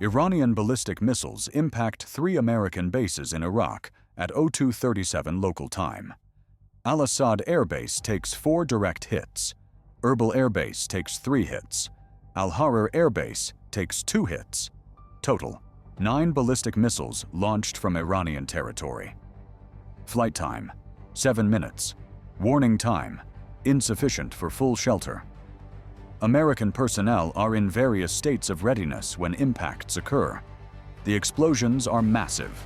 Iranian ballistic missiles impact 3 American bases in Iraq at 02:37 local time. Al-Assad Air Base takes 4 direct hits. Erbil Air Base takes 3 hits. Al-Harar Air Base takes 2 hits. Total, 9 ballistic missiles launched from Iranian territory. Flight time, 7 minutes. Warning time, insufficient for full shelter. American personnel are in various states of readiness when impacts occur. The explosions are massive.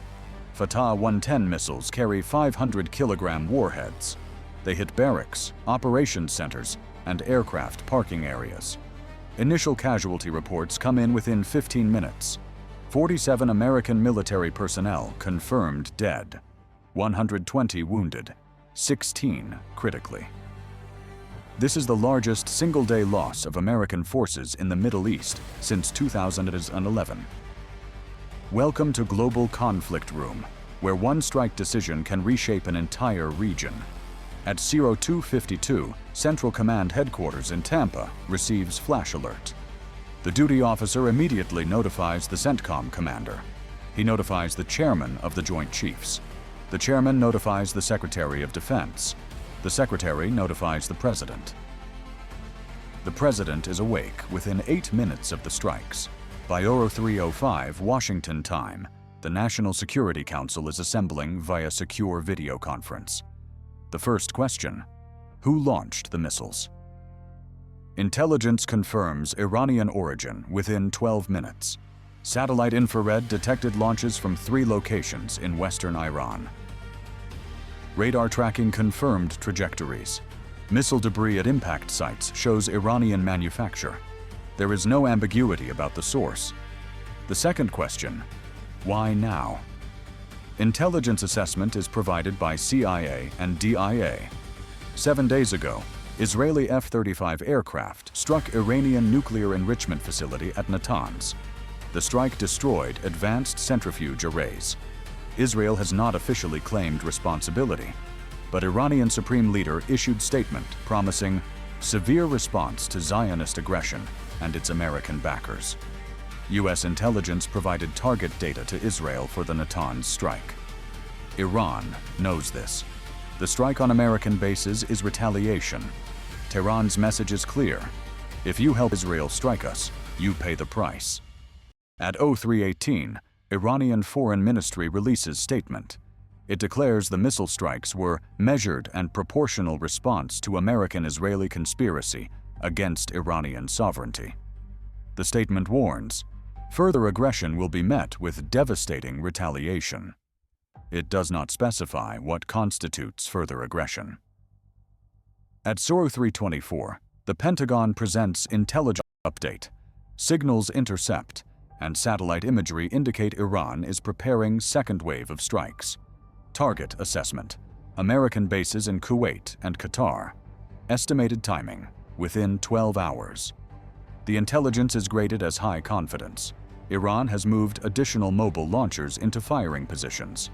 Fatah 110 missiles carry 500-kilogram warheads. They hit barracks, operations centers, and aircraft parking areas. Initial casualty reports come in within 15 minutes. 47 American military personnel confirmed dead, 120 wounded, 16 critically. This is the largest single-day loss of American forces in the Middle East since 2011. Welcome to Global Conflict Room, where one strike decision can reshape an entire region. At 02:52, Central Command Headquarters in Tampa receives flash alert. The duty officer immediately notifies the CENTCOM commander. He notifies the chairman of the Joint Chiefs. The chairman notifies the Secretary of Defense. The Secretary notifies the President. The President is awake within 8 minutes of the strikes. By 03:05 Washington time, the National Security Council is assembling via secure video conference. The first question: who launched the missiles? Intelligence confirms Iranian origin within 12 minutes. Satellite infrared detected launches from 3 locations in western Iran. Radar tracking confirmed trajectories. Missile debris at impact sites shows Iranian manufacture. There is no ambiguity about the source. The second question: why now? Intelligence assessment is provided by CIA and DIA. 7 days ago, Israeli F-35 aircraft struck Iranian nuclear enrichment facility at Natanz. The strike destroyed advanced centrifuge arrays. Israel has not officially claimed responsibility, but Iranian Supreme Leader issued statement promising severe response to Zionist aggression and its American backers. U.S. intelligence provided target data to Israel for the Natanz strike. Iran knows this. The strike on American bases is retaliation. Tehran's message is clear: if you help Israel strike us, you pay the price. At 03:18, Iranian Foreign Ministry releases statement. It declares the missile strikes were measured and proportional response to American-Israeli conspiracy against Iranian sovereignty. The statement warns, further aggression will be met with devastating retaliation. It does not specify what constitutes further aggression. At 03:24, the Pentagon presents intelligence update. Signals intercept, and satellite imagery indicate Iran is preparing second wave of strikes. Target assessment: American bases in Kuwait and Qatar. Estimated timing: within 12 hours. The intelligence is graded as high confidence. Iran has moved additional mobile launchers into firing positions.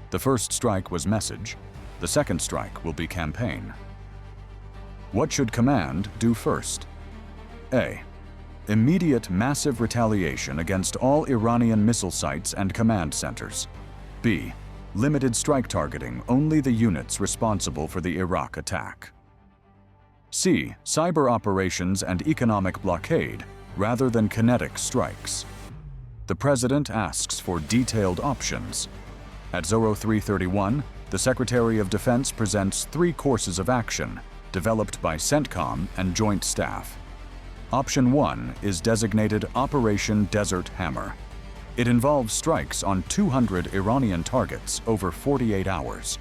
The first strike was message. The second strike will be campaign. What should command do first? A. Immediate massive retaliation against all Iranian missile sites and command centers. B. Limited strike targeting only the units responsible for the Iraq attack. C. Cyber operations and economic blockade rather than kinetic strikes. The President asks for detailed options. At 03:31, the Secretary of Defense presents 3 courses of action developed by CENTCOM and Joint Staff. Option 1 is designated Operation Desert Hammer. It involves strikes on 200 Iranian targets over 48 hours.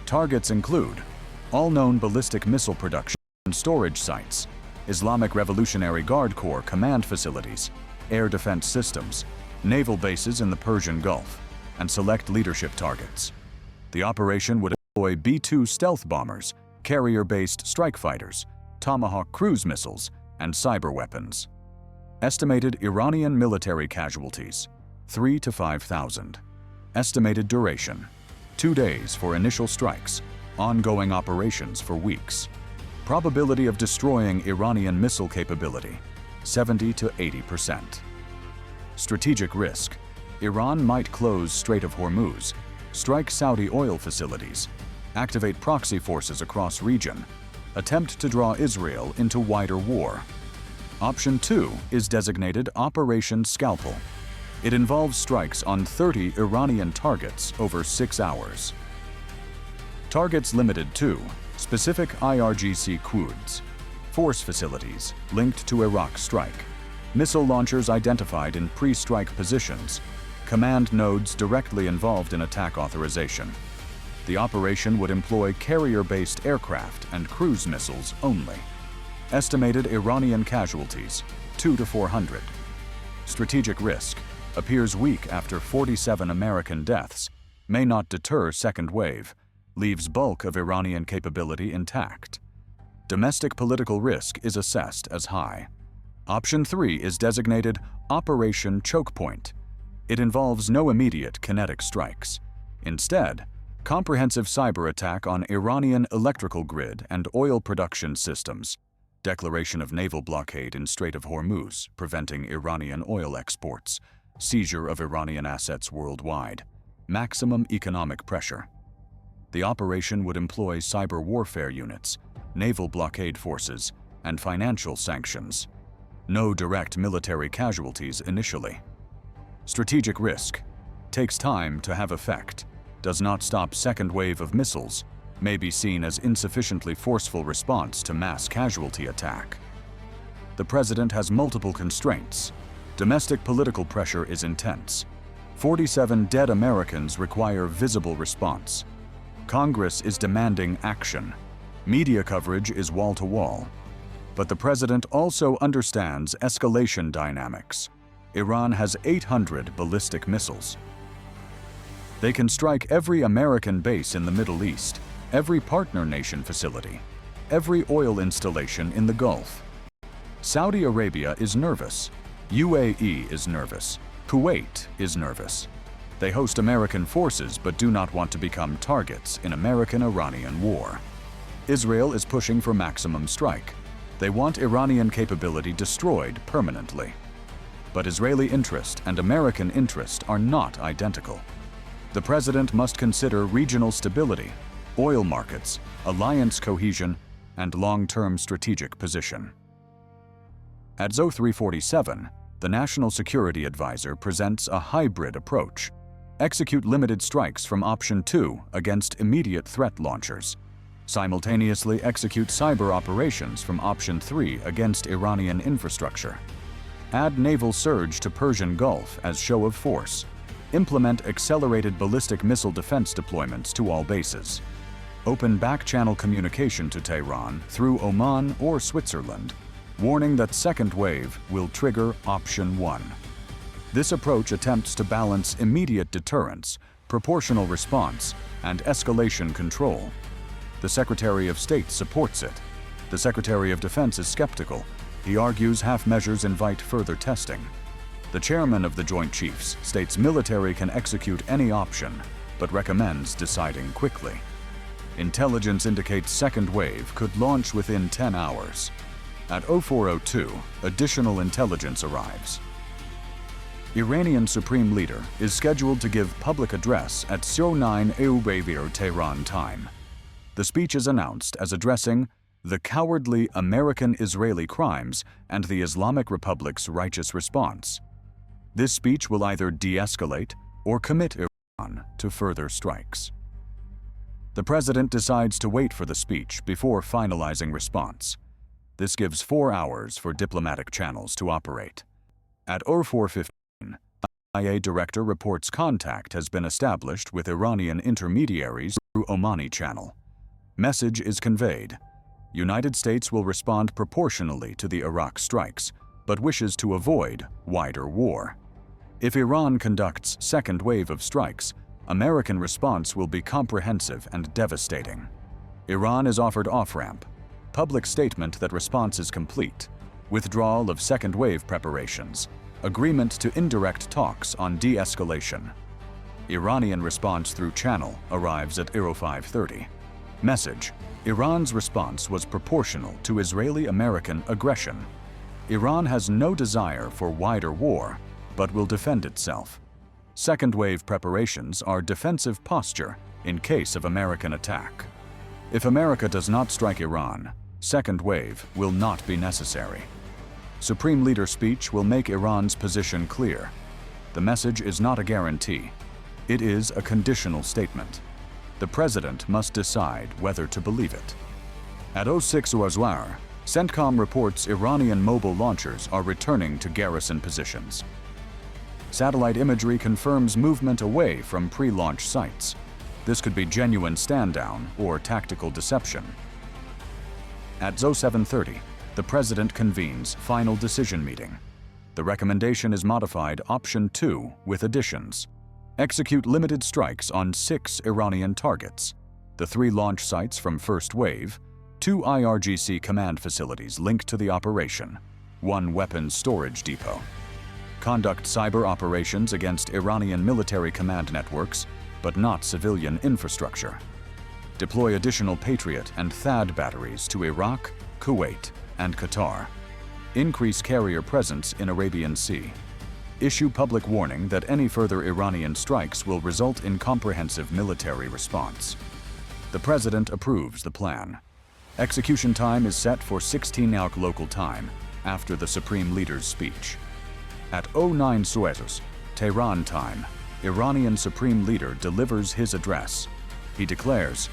Targets include all known ballistic missile production and storage sites, Islamic Revolutionary Guard Corps command facilities, air defense systems, naval bases in the Persian Gulf, and select leadership targets. The operation would employ B-2 stealth bombers, carrier-based strike fighters, Tomahawk cruise missiles, and cyber weapons. Estimated Iranian military casualties: 3,000 to 5,000. Estimated duration: 2 days for initial strikes, ongoing operations for weeks. Probability of destroying Iranian missile capability: 70 to 80%. Strategic risk. Iran might close Strait of Hormuz, strike Saudi oil facilities, activate proxy forces across region, attempt to draw Israel into wider war. Option 2 is designated Operation Scalpel. It involves strikes on 30 Iranian targets over 6 hours. Targets limited to specific IRGC QUDs, force facilities linked to Iraq strike, missile launchers identified in pre-strike positions, command nodes directly involved in attack authorization. The operation would employ carrier-based aircraft and cruise missiles only. Estimated Iranian casualties, 200 to 400. Strategic risk appears weak after 47 American deaths, may not deter second wave, leaves bulk of Iranian capability intact. Domestic political risk is assessed as high. Option 3 is designated Operation Choke Point. It involves no immediate kinetic strikes. Instead, comprehensive cyber attack on Iranian electrical grid and oil production systems, declaration of naval blockade in Strait of Hormuz, preventing Iranian oil exports, seizure of Iranian assets worldwide, maximum economic pressure. The operation would employ cyber warfare units, naval blockade forces, and financial sanctions. No direct military casualties initially. Strategic risk takes time to have effect, does not stop second wave of missiles, may be seen as insufficiently forceful response to mass casualty attack. The president has multiple constraints. Domestic political pressure is intense. 47 dead Americans require visible response. Congress is demanding action. Media coverage is wall-to-wall. But the president also understands escalation dynamics. Iran has 800 ballistic missiles. They can strike every American base in the Middle East, every partner nation facility, every oil installation in the Gulf. Saudi Arabia is nervous. UAE is nervous. Kuwait is nervous. They host American forces but do not want to become targets in American-Iranian war. Israel is pushing for maximum strike. They want Iranian capability destroyed permanently. But Israeli interest and American interest are not identical. The president must consider regional stability, oil markets, alliance cohesion, and long-term strategic position. At ZO 347, the National Security Advisor presents a hybrid approach. Execute limited strikes from Option 2 against immediate threat launchers. Simultaneously execute cyber operations from Option 3 against Iranian infrastructure. Add naval surge to Persian Gulf as show of force. Implement accelerated ballistic missile defense deployments to all bases. Open back-channel communication to Tehran through Oman or Switzerland, warning that second wave will trigger Option 1. This approach attempts to balance immediate deterrence, proportional response, and escalation control. The Secretary of State supports it. The Secretary of Defense is skeptical. He argues half measures invite further testing. The chairman of the Joint Chiefs states military can execute any option, but recommends deciding quickly. Intelligence indicates second wave could launch within 10 hours. At 0402, additional intelligence arrives. Iranian Supreme Leader is scheduled to give public address at 09 Eubavir Tehran time. The speech is announced as addressing the cowardly American-Israeli crimes and the Islamic Republic's righteous response. This speech will either de-escalate or commit Iran to further strikes. The president decides to wait for the speech before finalizing response. This gives 4 hours for diplomatic channels to operate. At 0415, IA director reports contact has been established with Iranian intermediaries through Omani channel. Message is conveyed. United States will respond proportionally to the Iraq strikes, but wishes to avoid wider war. If Iran conducts second wave of strikes, American response will be comprehensive and devastating. Iran is offered off-ramp. Public statement that response is complete. Withdrawal of second wave preparations. Agreement to indirect talks on de-escalation. Iranian response through channel arrives at 0530. Message: Iran's response was proportional to Israeli-American aggression. Iran has no desire for wider war. but will defend itself. Second wave preparations are defensive posture in case of American attack. If America does not strike Iran, second wave will not be necessary. Supreme Leader speech will make Iran's position clear. The message is not a guarantee. It is a conditional statement. The president must decide whether to believe it. At 06 Uazwar, CENTCOM reports Iranian mobile launchers are returning to garrison positions. Satellite imagery confirms movement away from pre-launch sites. This could be genuine stand-down or tactical deception. At 0730, the president convenes final decision meeting. The recommendation is modified Option 2 with additions. Execute limited strikes on 6 Iranian targets, the 3 launch sites from first wave, 2 IRGC command facilities linked to the operation, 1 weapons storage depot. Conduct cyber operations against Iranian military command networks, but not civilian infrastructure. Deploy additional Patriot and THAAD batteries to Iraq, Kuwait, and Qatar. Increase carrier presence in Arabian Sea. Issue public warning that any further Iranian strikes will result in comprehensive military response. The president approves the plan. Execution time is set for 16 hours local time after the Supreme Leader's speech. At 09 Suezos, Tehran time, Iranian Supreme Leader delivers his address. He declares,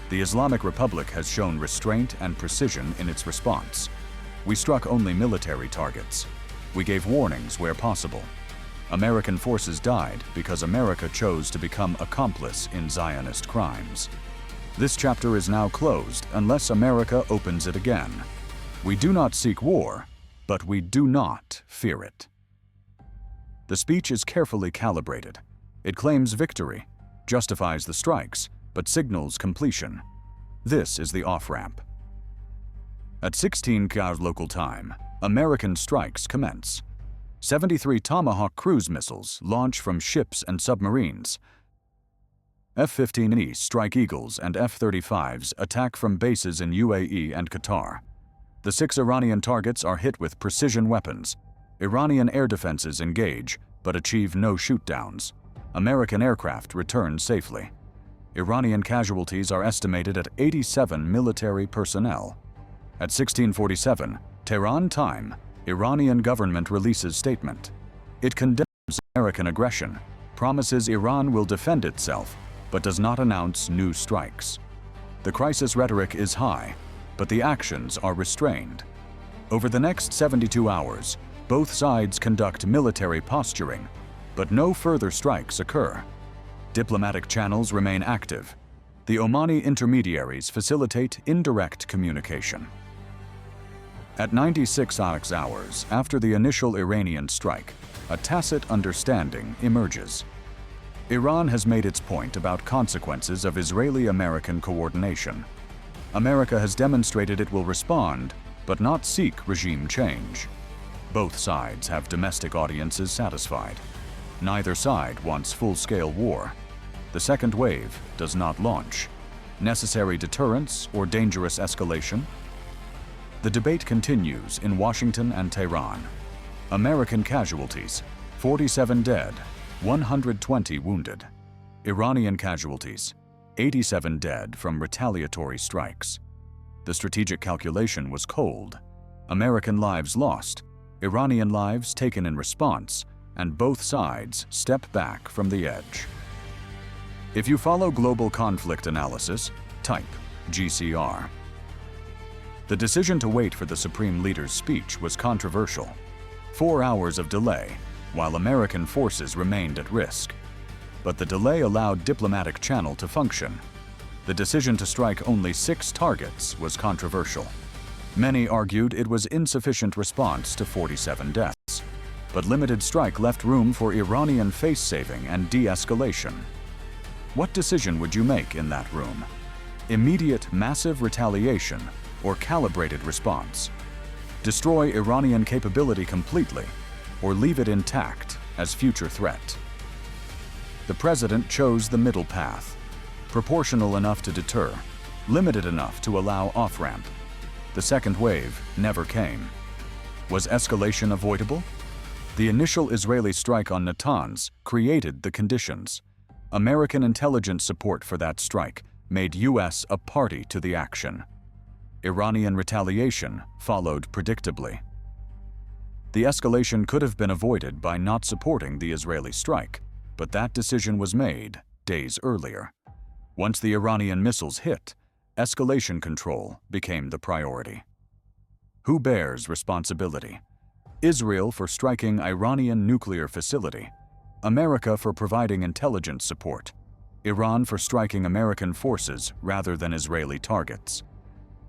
"The Islamic Republic has shown restraint and precision in its response. We struck only military targets. We gave warnings where possible. American forces died because America chose to become accomplice in Zionist crimes. This chapter is now closed unless America opens it again. We do not seek war, but we do not fear it." The speech is carefully calibrated. It claims victory, justifies the strikes, but signals completion. This is the off-ramp. At 16 hours local time, American strikes commence. 73 Tomahawk cruise missiles launch from ships and submarines. F-15E Strike Eagles and F-35s attack from bases in UAE and Qatar. The 6 Iranian targets are hit with precision weapons. Iranian air defenses engage, but achieve no shoot-downs. American aircraft return safely. Iranian casualties are estimated at 87 military personnel. At 1647, Tehran time, Iranian government releases statement. It condemns American aggression, promises Iran will defend itself, but does not announce new strikes. The crisis rhetoric is high, but the actions are restrained. Over the next 72 hours, both sides conduct military posturing, but no further strikes occur. Diplomatic channels remain active. The Omani intermediaries facilitate indirect communication. At 96 hours after the initial Iranian strike, a tacit understanding emerges. Iran has made its point about consequences of Israeli-American coordination. America has demonstrated it will respond, but not seek regime change. Both sides have domestic audiences satisfied. Neither side wants full-scale war. The second wave does not launch. Necessary deterrence or dangerous escalation? The debate continues in Washington and Tehran. American casualties, 47 dead, 120 wounded. Iranian casualties, 87 dead from retaliatory strikes. The strategic calculation was cold. American lives lost, Iranian lives taken in response, and both sides step back from the edge. If you follow global conflict analysis, type GCR. The decision to wait for the Supreme Leader's speech was controversial. 4 hours of delay, while American forces remained at risk. But the delay allowed diplomatic channel to function. The decision to strike only 6 targets was controversial. Many argued it was insufficient response to 47 deaths. But limited strike left room for Iranian face-saving and de-escalation. What decision would you make in that room? Immediate massive retaliation or calibrated response? Destroy Iranian capability completely or leave it intact as future threat? The president chose the middle path, proportional enough to deter, limited enough to allow off-ramp. The second wave never came. Was escalation avoidable? The initial Israeli strike on Natanz created the conditions. American intelligence support for that strike made U.S. a party to the action. Iranian retaliation followed predictably. The escalation could have been avoided by not supporting the Israeli strike, but that decision was made days earlier. Once the Iranian missiles hit, escalation control became the priority. Who bears responsibility? Israel for striking Iranian nuclear facility, America for providing intelligence support, Iran for striking American forces rather than Israeli targets.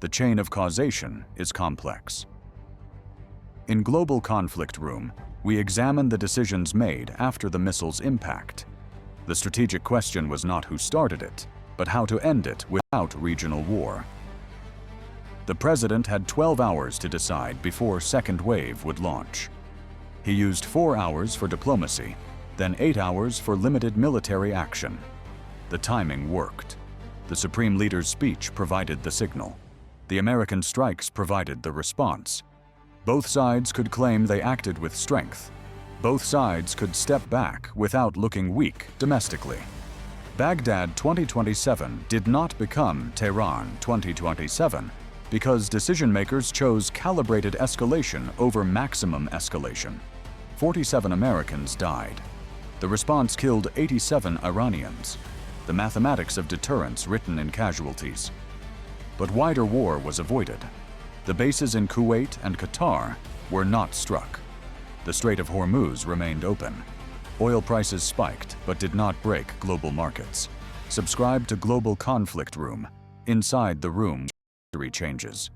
The chain of causation is complex. In Global Conflict Room, we examine the decisions made after the missile's impact. The strategic question was not who started it, but how to end it without regional war. The president had 12 hours to decide before second wave would launch. He used 4 hours for diplomacy, then 8 hours for limited military action. The timing worked. The Supreme Leader's speech provided the signal. The American strikes provided the response. Both sides could claim they acted with strength. Both sides could step back without looking weak domestically. Baghdad 2027 did not become Tehran 2027 because decision-makers chose calibrated escalation over maximum escalation. 47 Americans died. The response killed 87 Iranians. The mathematics of deterrence written in casualties. But wider war was avoided. The bases in Kuwait and Qatar were not struck. The Strait of Hormuz remained open. Oil prices spiked but did not break global markets. Subscribe to Global Conflict Room. Inside the room, history changes.